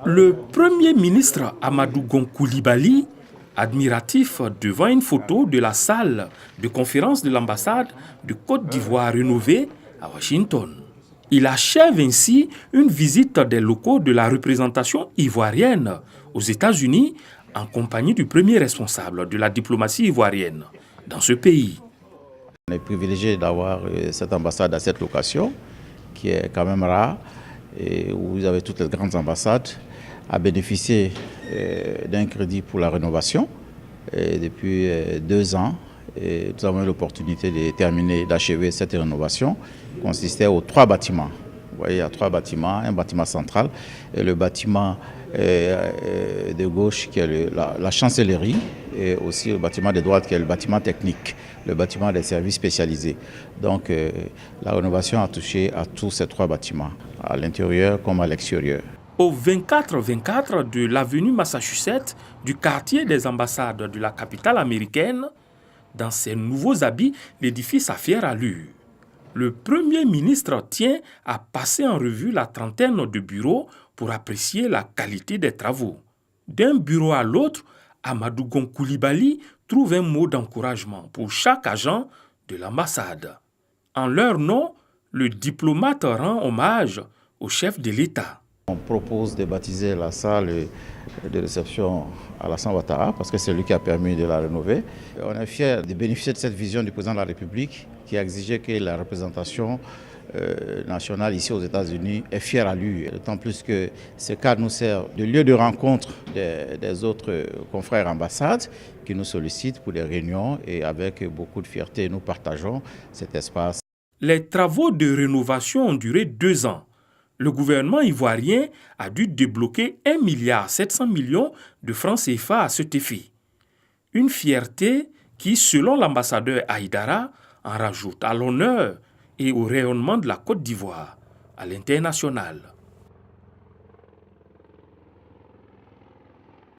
Le Premier ministre Amadou Gon Coulibaly, admiratif devant une photo de la salle de conférence de l'ambassade de Côte d'Ivoire rénovée à Washington. Il achève ainsi une visite des locaux de la représentation ivoirienne aux États-Unis en compagnie du premier responsable de la diplomatie ivoirienne dans ce pays. On est privilégié d'avoir cette ambassade à cette location, qui est quand même rare, et où vous avez toutes les grandes ambassades à bénéficier d'un crédit pour la rénovation. Et depuis 2 ans, nous avons eu l'opportunité de terminer, d'achever cette rénovation, qui consistait aux 3 bâtiments. Vous voyez, il y a 3 bâtiments, un bâtiment central, et le bâtiment de gauche qui est la chancellerie, et aussi le bâtiment de droite qui est le bâtiment technique, le bâtiment des services spécialisés. Donc la rénovation a touché à tous ces 3 bâtiments, à l'intérieur comme à l'extérieur. Au 24-24 de l'avenue Massachusetts du quartier des ambassades de la capitale américaine, dans ses nouveaux habits, l'édifice a fière allure. Le Premier ministre tient à passer en revue la trentaine de bureaux pour apprécier la qualité des travaux. D'un bureau à l'autre, Amadou Gon Coulibaly trouve un mot d'encouragement pour chaque agent de l'ambassade. En leur nom, le diplomate rend hommage au chef de l'État. On propose de baptiser la salle de réception Alassane Ouattara parce que c'est lui qui a permis de la rénover. On est fiers de bénéficier de cette vision du président de la République qui a exigé que la représentation nationale ici aux États-Unis est fière à lui. D'autant plus que ce cadre nous sert de lieu de rencontre des autres confrères ambassades qui nous sollicitent pour des réunions et avec beaucoup de fierté, nous partageons cet espace. Les travaux de rénovation ont duré 2 ans. Le gouvernement ivoirien a dû débloquer 1,7 milliard de francs CFA à cet effet. Une fierté qui, selon l'ambassadeur Haïdara, en rajoute à l'honneur et au rayonnement de la Côte d'Ivoire à l'international.